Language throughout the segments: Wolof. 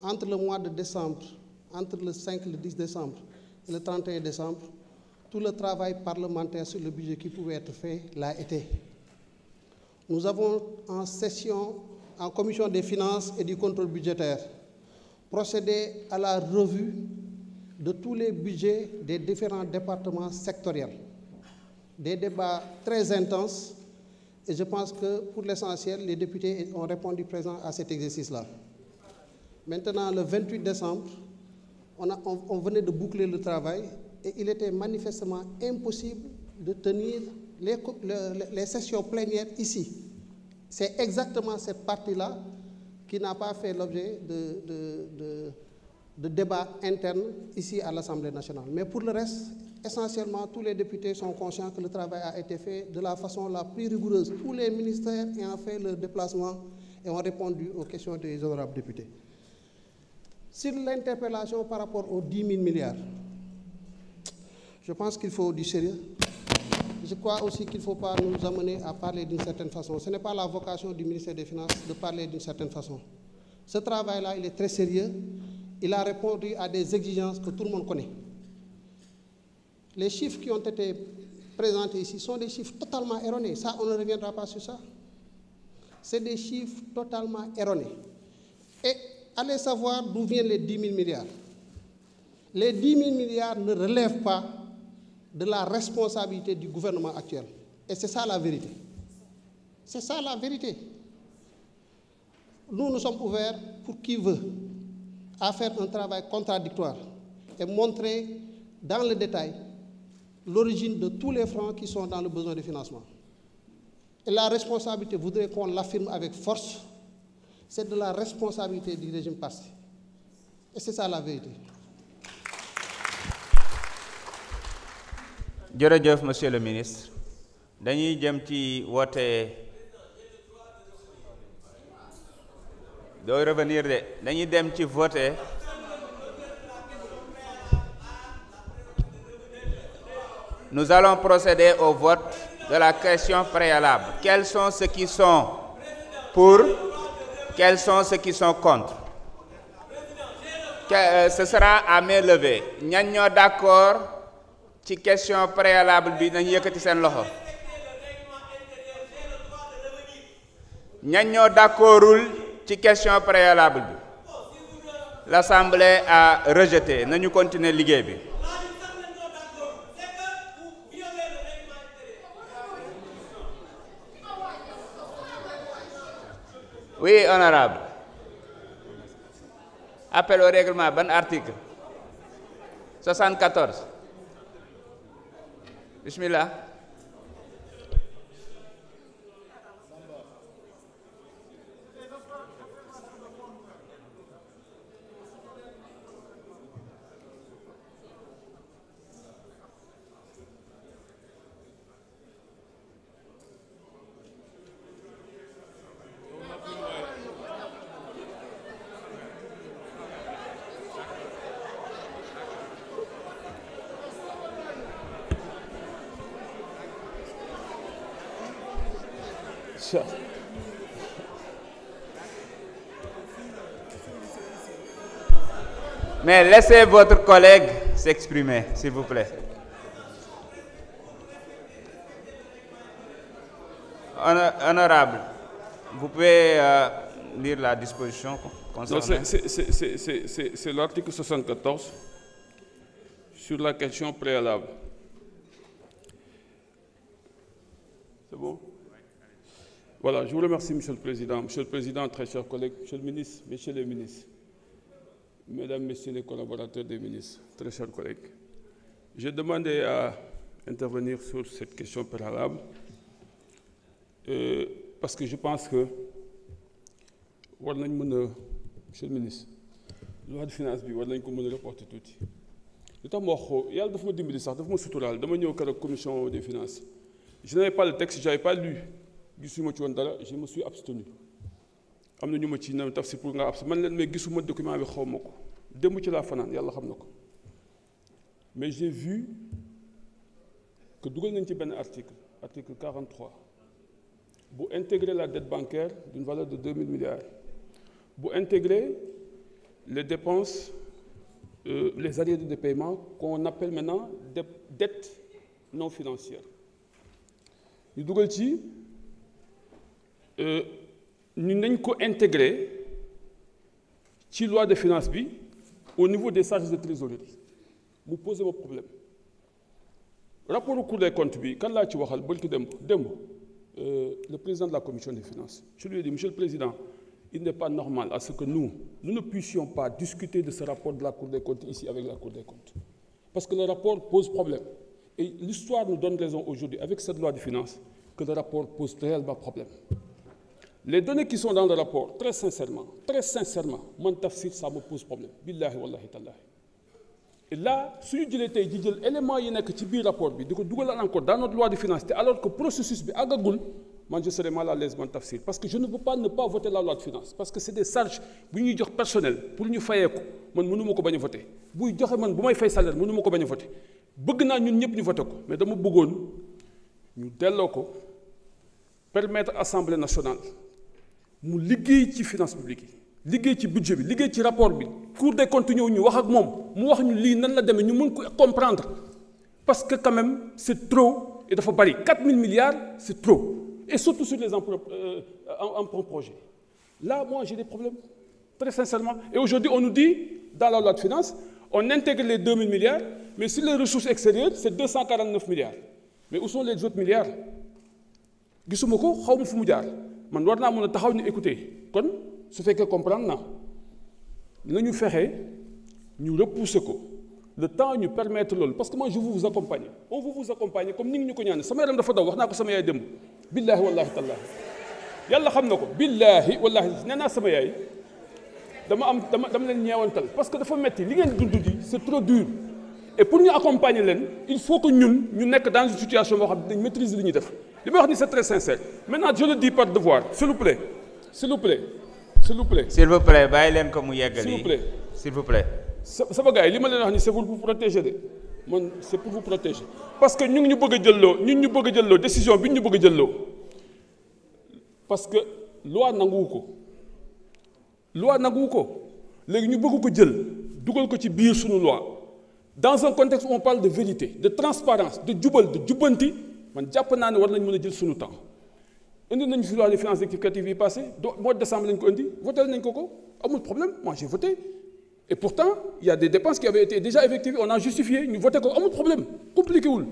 Entre le mois de décembre, entre le 5 et le 10 décembre et le 31 décembre, tout le travail parlementaire sur le budget qui pouvait être fait l'a été. Nous avons en session, en commission des finances et du contrôle budgétaire, procédé à la revue de tous les budgets des différents départements sectoriels. Des débats très intenses et je pense que pour l'essentiel, les députés ont répondu présents à cet exercice-là. Maintenant, le 28 décembre, on venait de boucler le travail et il était manifestement impossible de tenir les sessions plénières ici. C'est exactement cette partie-là qui n'a pas fait l'objet de débats internes ici à l'Assemblée nationale. Mais pour le reste, essentiellement, tous les députés sont conscients que le travail a été fait de la façon la plus rigoureuse. Tous les ministères ayant fait leur déplacement et ont répondu aux questions des honorables députés. Sur l'interpellation par rapport aux 10 000 milliards, je pense qu'il faut du sérieux. Je crois aussi qu'il ne faut pas nous amener à parler d'une certaine façon. Ce n'est pas la vocation du ministère des Finances de parler d'une certaine façon. Ce travail-là, il est très sérieux. Il a répondu à des exigences que tout le monde connaît. Les chiffres qui ont été présentés ici sont des chiffres totalement erronés. Ça, on ne reviendra pas sur ça. C'est des chiffres totalement erronés. Et allez savoir d'où viennent les 10 000 milliards. Les 10 000 milliards ne relèvent pas de la responsabilité du gouvernement actuel. Et c'est ça la vérité. C'est ça la vérité. Nous sommes ouverts pour qui veut à faire un travail contradictoire et montrer dans le détail l'origine de tous les francs qui sont dans le besoin de financement. Et la responsabilité, voudrait qu'on l'affirme avec force, c'est de la responsabilité du régime passé. Et c'est ça la vérité. jërëjëf monsieur le ministre dañuy jëm ci woote doo revenir de dañuy dem ci vote nous allons procéder au vote de la question préalable. Quels sont ceux qui sont pour? Quels sont ceux qui sont contre? Ce sera à main levée. ñan ñoo d'accord ci question préalable bi nañu yëkkati seen loxo. ñan ñoo d'accordul ci question préalable bi. L'Assemblée a rejeté. Nañu continuer liggéey bi. Oui, honorable. Appel au règlement, ban article? 74. Bismillah. Mais laissez votre collègue s'exprimer, s'il vous plaît. Honorable, vous pouvez lire la disposition concernée. C'est l'article 74 sur la question préalable. C'est bon? Voilà, je vous remercie, Monsieur le Président. Monsieur le Président, très chers collègues, Monsieur le Ministre, Messieurs les ministres, Mesdames, Messieurs les collaborateurs des ministres, très chers collègues. J'ai demandé à intervenir sur cette question préalable parce que je pense que Monsieur le Ministre, loi de finances bi war nañ ko mën a reporter tuuti. Lu tax ma wax ko yàlla dafa ma dimbali sax dafa ma suturaal dama ñëw keroog commission des finances. Je n'avais pas le texte, je n'avais pas lu. gisuma ci woon dara je me suis abstenu am na ñu ma ci na taf si pour nga abs man leen mais gisuma document bi xaw ma ko démb ci laa fanaan yàlla xam na ko mais j'ai vu que dugal nañ ci benn article 43 bu intégrer la dette bancaire d'une valeur de 2 000 milliards bu intégrer les dépenses, les arriérés de paiement qu'on appelle maintenant des dettes non financières. Ñu dugal ci ñu nañ ko intégrer ci loi de finances bi au niveau des charges de trésorerie mu posé ma problème rapport au Cour des comptes bi kan laa ci waxal bërki démb le président de la commission des finances je lui ai dit monsieur le président il n'est pas normal à ce que nous ne puissions pas discuter de ce rapport de la Cour des comptes ici avec la Cour des comptes parce que le rapport pose problème et l'histoire nous donne raison aujourd'hui avec cette loi de finances que le rapport pose réellement problème. Les données qui sont dans le rapport, très sincèrement, mon tafsir, ça me pose problème. Billahi wallahi tallahi. Et là, si nous disons que l'élément qui est dans le rapport, encore dans notre loi de finances, alors que le processus est agagoul, moi je serais mal à l'aise, mon tafsir. Parce que je ne veux pas ne pas voter la loi de finances. Parce que c'est des charges personnelles pour nous faire. Moi, je ne peux pas voter. Si je fais un salaire, je ne peux pas voter. Je veux que nous voter. Mais je veux nous permettre à l'Assemblée nationale mu liggéey ci finance publique yi liggéey ci budget bi liggéey ci rapport bi Cour des comptes ñëw ñu wax ak moom mu wax ñu lii nan la demee ñu mën ko comprendre parce que quand même c'est trop et dafa bari 4 000 milliards c'est trop et surtout sur les emprunts projets là moi j'ai des problèmes très sincèrement et aujourd'hui on nous dit dans la loi de finances on intègre les 2 000 milliards mais sur les ressources extérieures c'est 249 milliards mais où sont les autres milliards gisuma ko xaw ma fu mu jaar man war naa mën a taxaw ñu écouter kon su fekkee comprendre na nañu fexe ñu repousser ko le temps ñu permettre loolu parce que moi je veux vous accompagner on veut vous accompagner comme ni ngi ñu ko ñaan sama yaram dafa daw wax naa ko sama yaay démb billahi wallahi tallahi yàlla xam na ko billahi wallahi nee naa sama yaay dama leen ñeewantal parce que dafa metti li ngeen dund di c'est trop dur et pour ñu accompagner leen il faut que ñun ñu nekk dans une situation boo xam ne dañ maîtriser li ñuy def li may wax ni c'est très sincère maintenant je le dis par devoir s'il vous plaît bàyyi leen ko mu yeggali s'il vous plaît sama gars yi li ma leen wax ni c'est pour vous protéger de man c'est pour vous protéger parce que ñu bëgg a jëlloo décision bi ñu bëgg a jëlloo parce que loi nanguwu ko léegi ñu bëgg ko jël dugal ko ci biir suñu loi dans un contexte où on parle de vérité de transparence de jubal de jubbanti man jàpp naa ne war nañ mën a jël suñu temps indi nañu fi loi de finances rectificative yi passé mois de décembre lañ ko indi voté nañ ko amul problème moi j'ai voté et pourtant il y a des dépenses qui avaient été déjà effectuées on a justifié ñu voté ko amul problème compliqué wul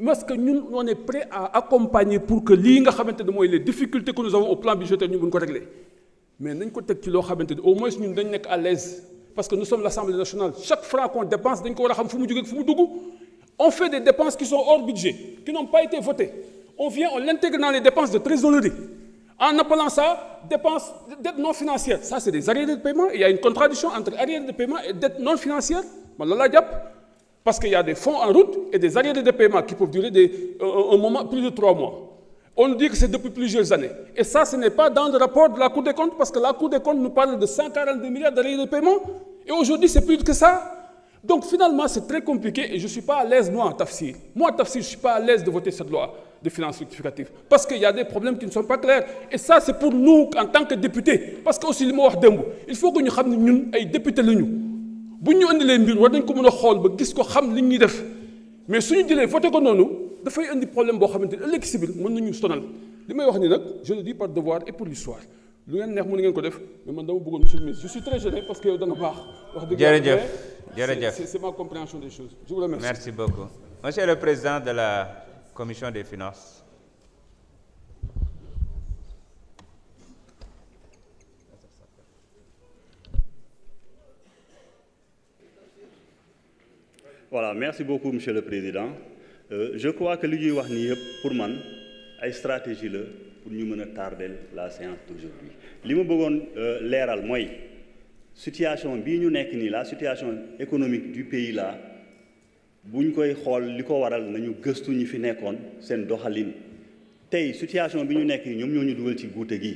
parce que ñun on est prêt à accompagner pour que lii nga xamante ne mooy les difficultés que nous avons au plan budgétaire ñu mën ko régler mais nañ ko teg ci loo xamante ne au moins ñun dañ nekk à l'aise parce que nous sommes l'Assemblée nationale chaque franc qu'on dépense dañ ko war a xam fu mu jógee fu mu dugg on fait des dépenses qui sont hors budget qui n'ont pas été votées on l'intègre dans les dépenses de trésorerie en appelant ça dépenses dettes non financières ça c'est des arriérés de paiement il y a une contradiction entre arriérés de paiement et dettes non financières man loolu laa jàpp parce qu'il y a des fonds en route et des arriérés de paiement qui peuvent durer un moment plus de 3 mois on nous dit que c'est depuis plusieurs années et ça ce n'est pas dans le rapport de la Cour des comptes parce que la Cour des comptes nous parle de 142 milliards d'arriérés de paiement et aujourd'hui c'est plus que ça donc finalement c'est très compliqué et je suis pas à l'aise moi Tafsir je suis pas à l'aise de voter cette loi de finances rectificative parce qu'il y a des problèmes qui ne sont pas clairs et ça c'est pour nous en tant que députés parce que aussi li ma wax démb il faut que ñu xam ne ñun ay députés lañu bu ñu indilee mbir war nañ ko mën a xool ba gis ko xam li ñuy def mais suñu jëlee voté ko noonu dafay indi problème boo xamante ne ëllëg si biir mën nañu sonal li may wax ni nag je le dis par devoir et pour l'histoire lu ngeen neex mën ngeen ko def mais man dama bëggoon monsieur le ministre je suis très gêné parce que yow da nga baax wax dëgg jërëjëf c'est ma compréhension des choses je vous remercie. Merci beaucoup monsieur le président de la commission des finances. Voilà, merci beaucoup monsieur le président je crois que li ñuy wax nii yëpp pour man ay stratégie la pour ñu mën a tardel la séance d'aujourd'hui li ma bëggoon leeral mooy situation bii ñu nekk nii la situation économique du pays là buñ koy xool li ko waral nañu gëstu ñi fi nekkoon seen doxalin tey situation bi ñu nekk ñoom ñoo ñu dugal ci guute gi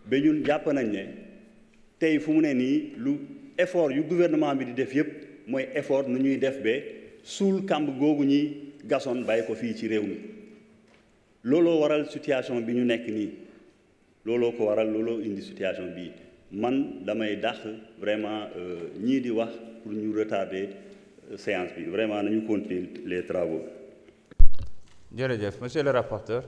ba ñun jàpp nañ ne tey fu mu ne nii lu effort yu gouvernement bi di def yëpp mooy effort nu ñuy def ba suul kàmb googu ñi gasoon bàyyi ko fii ci réew mi looloo waral situation bi ñu nekk nii looloo ko waral looloo indi situation bii man damay dàq vraiment ñii di wax pour ñu retarder séance bi vraiment nañu continuer les travaux. jërëjëf monsieur le rapporteur.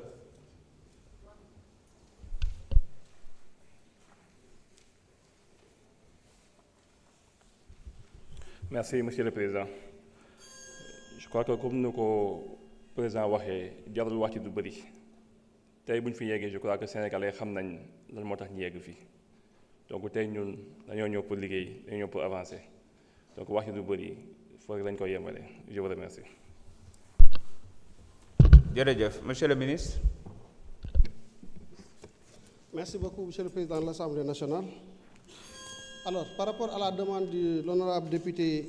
Merci monsieur le président. Je crois que comme ni ko président waxee jarul wax ci du bëri tey bu ñu fi yeggee je crois que sénégalais xam nañ lan moo tax ñu yegg fii donc tey ñun dañoo ñëw pour liggéey dañoo ñëw pour avancer donc wax ci du bëri foog lañ ko yemale. Je vous remercie. jërëjëf monsieur le ministre. Merci beaucoup monsieur le président de l'Assemblée nationale. Alors par rapport à la demande de l'honorable député